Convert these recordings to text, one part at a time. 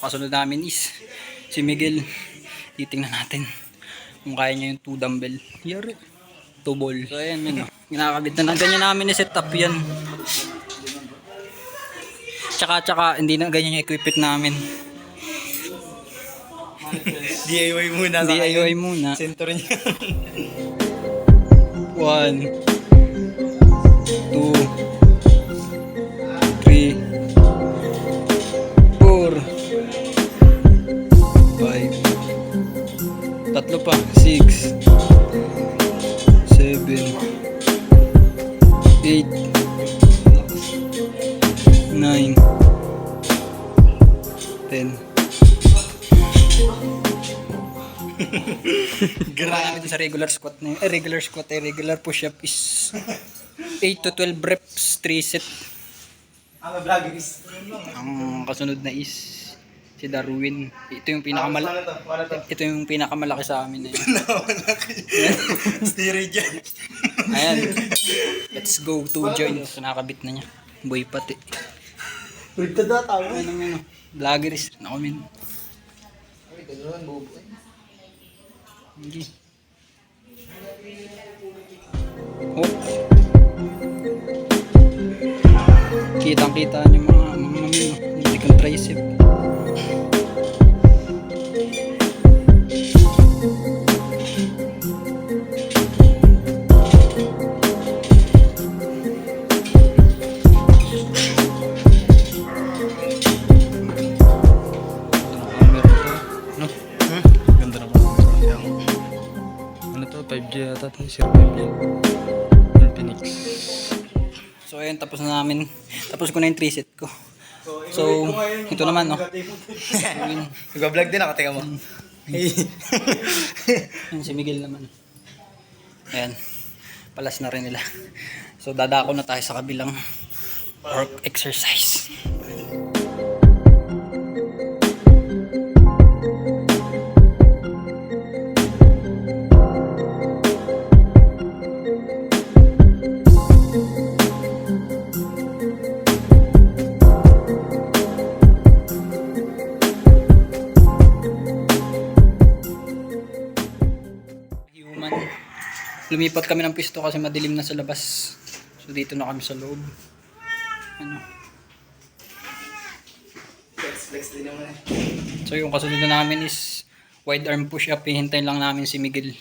kasunod namin is si Miguel. Titingnan natin kung kaya niya yung 2 dumbbell. Yari. 2 ball. So ayan yun. Ginakabit na. Ganyan namin i-set up yan. Tsaka hindi na ganyan yung equipment namin. DIY muna. DIY muna. Center niya. 1 2 3 4 5 tatlo pa 6 7 8 9 10. Grabe sa regular squat na regular push up is 8 to 12 reps, 3 set. Ang vlogger is Ang kasunod na is si Darwin. Ito yung pinakamalaki sa amin na yun. steroid yan. Ayan. Let's go, 2 joints. Nakakabit na niya. Boy pati. Ulit ka data. Ano. Vlogger is na kami. Hindi. Oh. Kitang-kita niyo mga hindi kang tricep. Ganda na ba? Ano to? 5G yata ito. 5G. Infinix. So ayun, tapos na namin. Tapos ko na yung 3 set ko. So, ito naman, no? Nag-vlog din ako, tingnan mo. Yan si Miguel naman. Ayan. Palas na rin nila. So, dadako na tayo sa kabilang work exercise. Lumipat kami ng pisto kasi madilim na sa labas. So dito na kami sa loob. Ano? Flex din naman eh. So yung kasunod na namin is wide arm push up. Hihintayin lang namin si Miguel.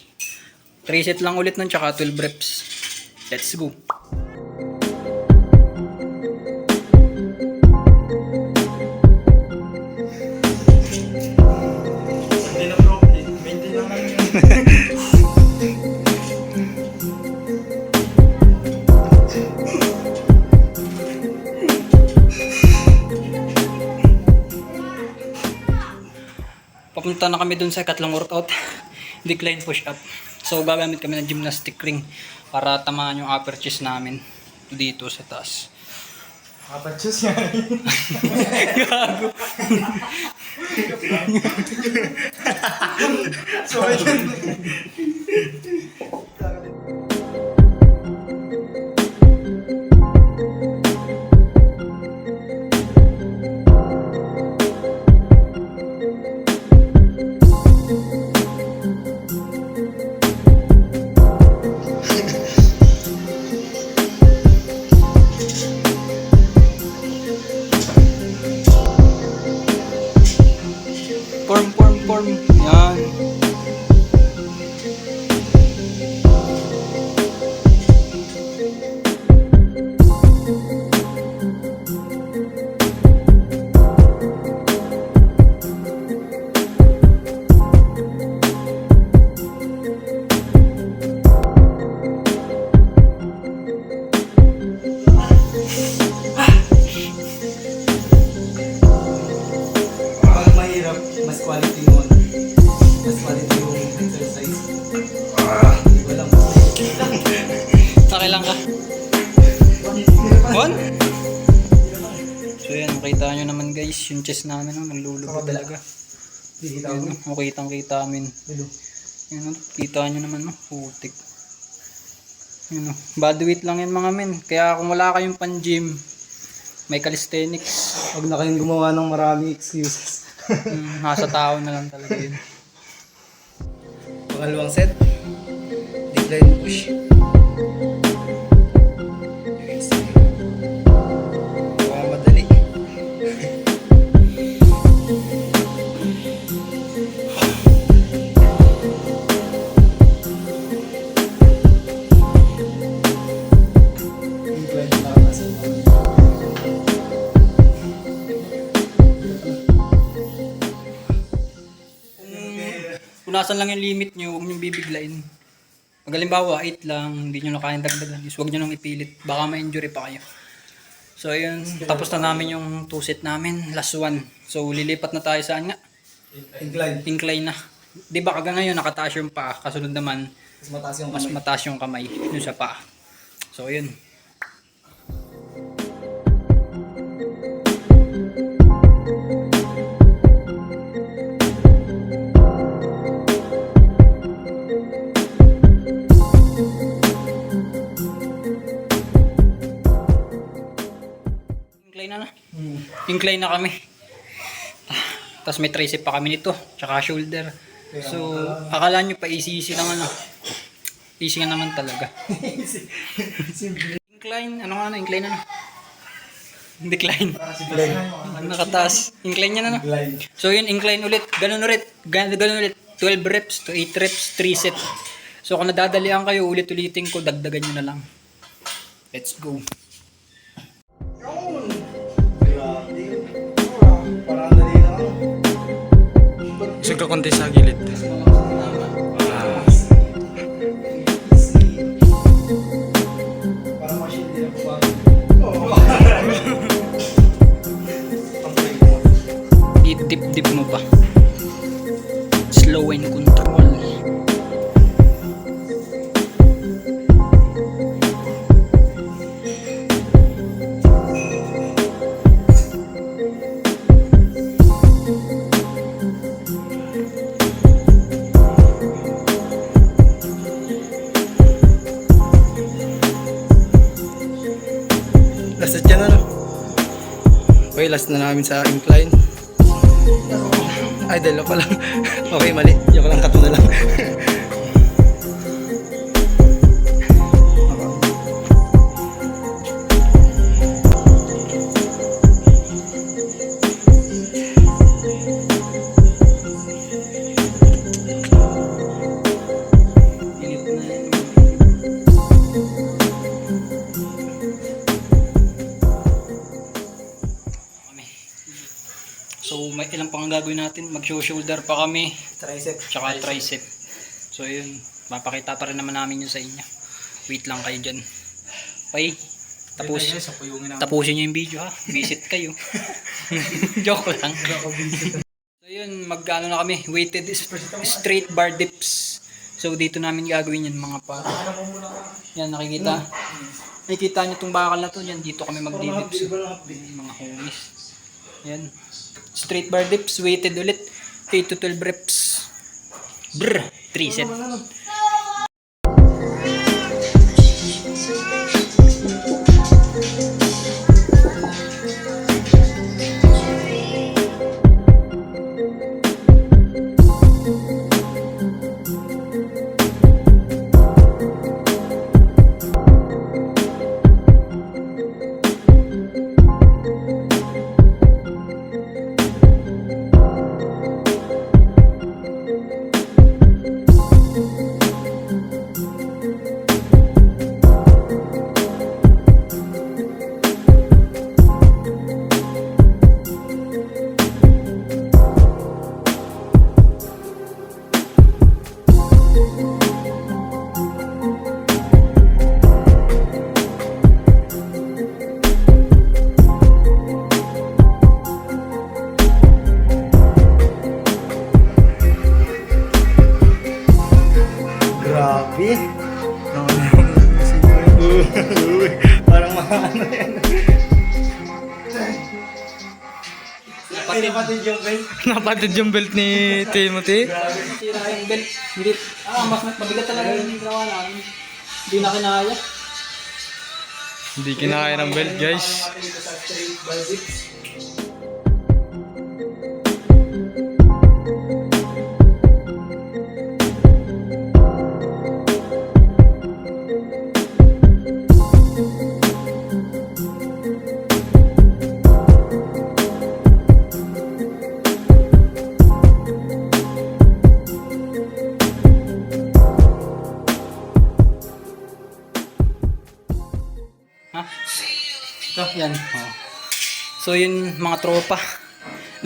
3 set lang ulit nun tsaka 12 reps. Let's go. Hindi na bro. Maintain lang lang yun. Papunta na kami dun sa ikatlong workout. Decline push up. So gagamit kami ng gymnastic ring para tamaan yung upper chest namin dito sa taas. Apat choose yan. Gago. So ayun. Form. Yan. Mahirap, mas quality mo. Mas quality yung exercise. Wala mo. Nakilang ka. One? So yan, makita nyo naman guys, yung chest namin, no, nalulubo talaga. Yan, no, kitang-kita amin. Yan, no, kita nyo naman, no, putik. Yan, no, body weight lang yan mga men. Kaya kung wala kayong pan-gym, may calisthenics. Huwag na kayong gumawa ng maraming excuses. Nasa tao na lang talaga yun. Pangalawang set. Decline push. Mukhang madali. Decline taas. Kung nasan lang yung limit nyo, huwag nyo bibiglain. Pag halimbawa, 8 lang, hindi nyo na kayang dagdagan, is huwag nyo nang ipilit. Baka ma-injury pa kayo. So ayun, tapos na namin yung 2 set namin, last one. So lilipat na tayo saan nga? Incline. Incline na. Di ba kaga ngayon nakataas yung paa, kasunod naman, Mas mataas yung mas kamay. mataas yung kamay dun sa paa. So ayun. Incline na na. Incline na kami. Tapos may tricep pa kami nito, tsaka shoulder. So, akala nyo pa easy lang ano. Easy nga naman talaga. Incline, ano nga na, incline na na. Decline. Ang nakataas. Incline niya na na. Incline. So yun, incline ulit. Ganun ulit. Ganun ulit. 12 reps to 8 reps, 3 set. So kung nadadalian kayo, ulit-ulitin ko, dagdagan nyo na lang. Let's go. Parang dali lang ako. Gusto ka konti sa gilid. Parang machine din ako ba? I-dip-dip mo pa. Slow and control. Last set yan ano? Okay, last na namin sa incline. Ay, dalawa pa lang. Okay, mali. Yung lang kato na lang. Pilit na yan. Kami. So may ilang pang gagawin natin, mag-shoulder pa kami, Tricep. tsaka tricep. So yun, mapakita pa rin naman namin yun sa inyo. Wait lang kayo dyan. Okay, tapusin nyo yung video ha, visit kayo. Joke lang. So yun, mag-ano na kami, weighted straight bar dips. So dito namin gagawin yan mga pa. Yan, nakikita. Nakikita nyo itong bakal na to, yan dito kami mag-dips. Mga homies. Yan. Straight bar dips, weighted ulit. 8 to 12 reps. Brr, 3 set. Grabe. Parang mga ano yan. Napatid yung belt. Napatid yung belt ni Timothy. Sira yung belt. Hindi. Mas mabigat talaga yung ginawa namin. Hindi na kinaya. Hindi kinakaya ng belt, guys. Sa straight bar dips. Yan. Oh. So yun mga tropa.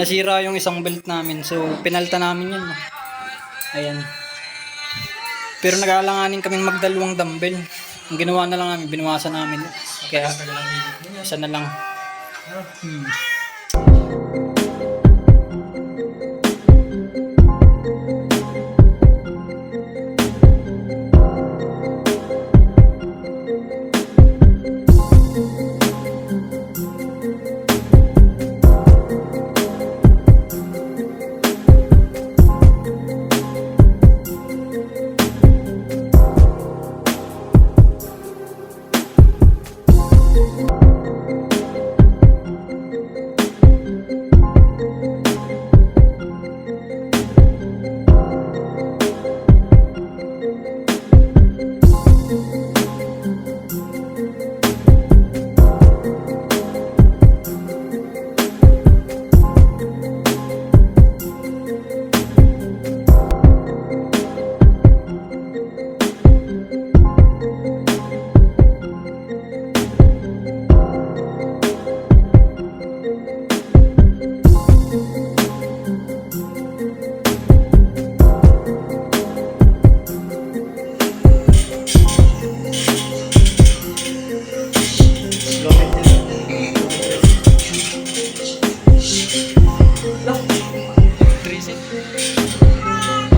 Nasira yung isang belt namin. So pinalta namin yan. Oh. Ayan. Pero nag-aalanganin kaming magdalawang dumbbell. Ang ginawa na lang namin, binawasan namin. Kaya isa na lang.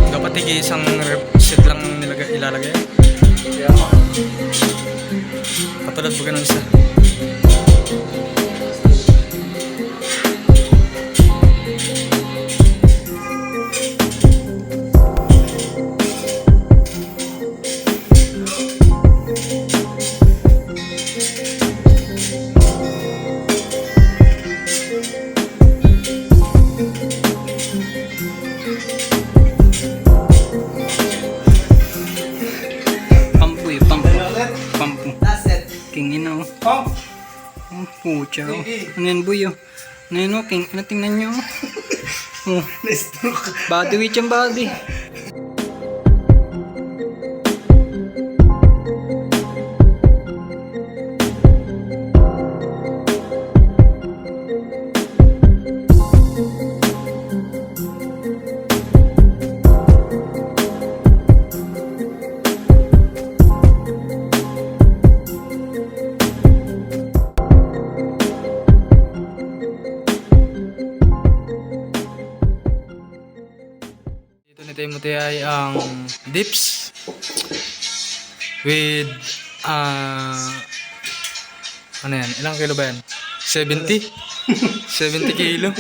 Dapat higi isang set lang ilalagay. Patulad po ganun isa. Pampu eh, pampu. Pampu. King ina oh. Oh, pucha oh. Ano yan boy oh. Ano yan oh, king. Ano tingnan nyo oh. Oh. Body weight yung body. Dito ni Timothy ay ang dips with ano yan? Ilang kilo ba yan? 70? 70 kilo?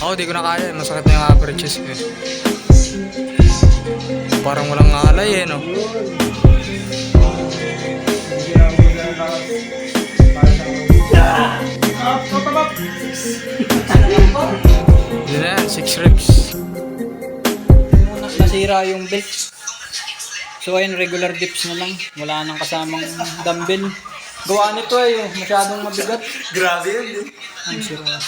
Ako di ko na kaya. Masakit na yung upper chest ko eh. Parang walang alay eh no? Hindi na yan, 6 reps. Nasira yung belt. So ayun, regular dips na lang. Wala nang kasamang dumbbell. Gawa nito eh, masyadong mabigat. Grabe yun. Ang sira.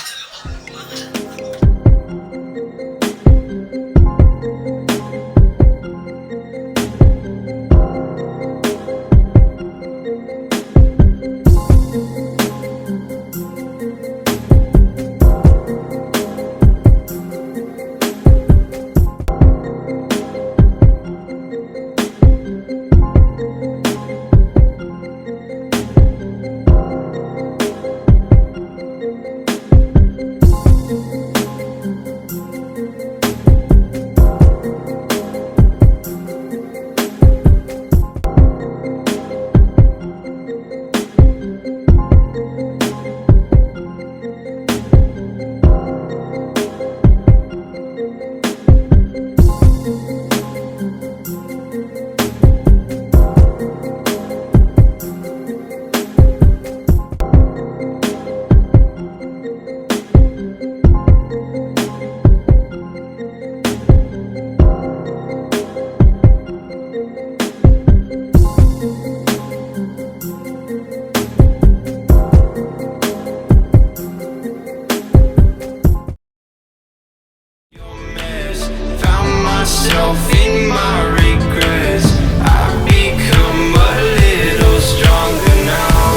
myself in my regrets. I've become a little stronger now,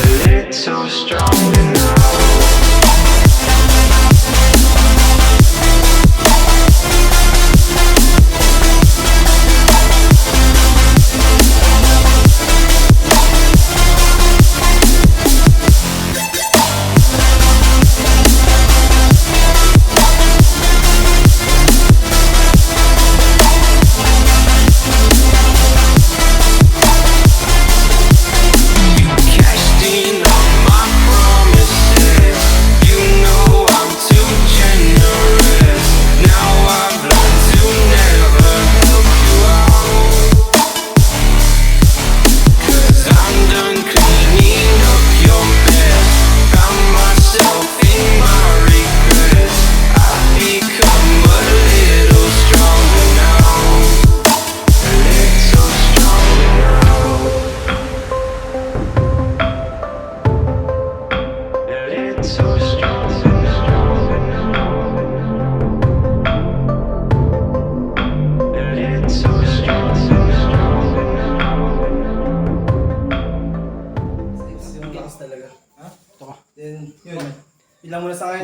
a little stronger.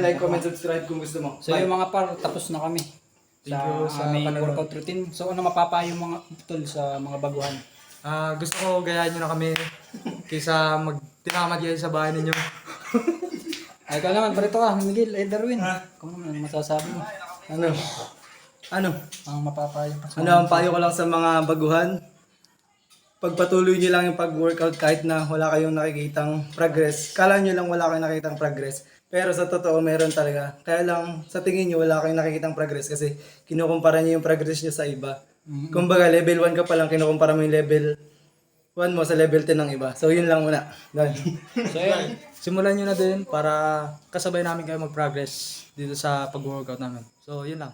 like, comment, subscribe kung gusto mo. So yung mga par, tapos na kami. Thank you sa aming panonood. workout routine. So ano mapapayo mga tol sa mga baguhan? Gusto ko gayahin nyo na kami kaysa tinamad kayo sa bahay ninyo. Ay, ikaw naman, parito ka, Miguel, Darwin. Kung ano masasabi mo? Ano? Ang mapapayo pa sa Ang payo ko lang sa mga baguhan, pagpatuloy nyo lang yung pag-workout kahit na wala kayong nakikitang progress. Kala nyo lang wala kayong nakikitang progress. Pero sa totoo, meron talaga. Kaya lang, sa tingin nyo, wala kayong nakikitang progress kasi kinukumpara nyo yung progress nyo sa iba. Kumbaga, level 1 ka pa lang, kinukumpara mo yung level 1 mo sa level 10 ng iba. So, yun lang muna. Done. So yun, Simulan nyo na din para kasabay namin kayo mag-progress dito sa pag-workout namin. So, yun lang.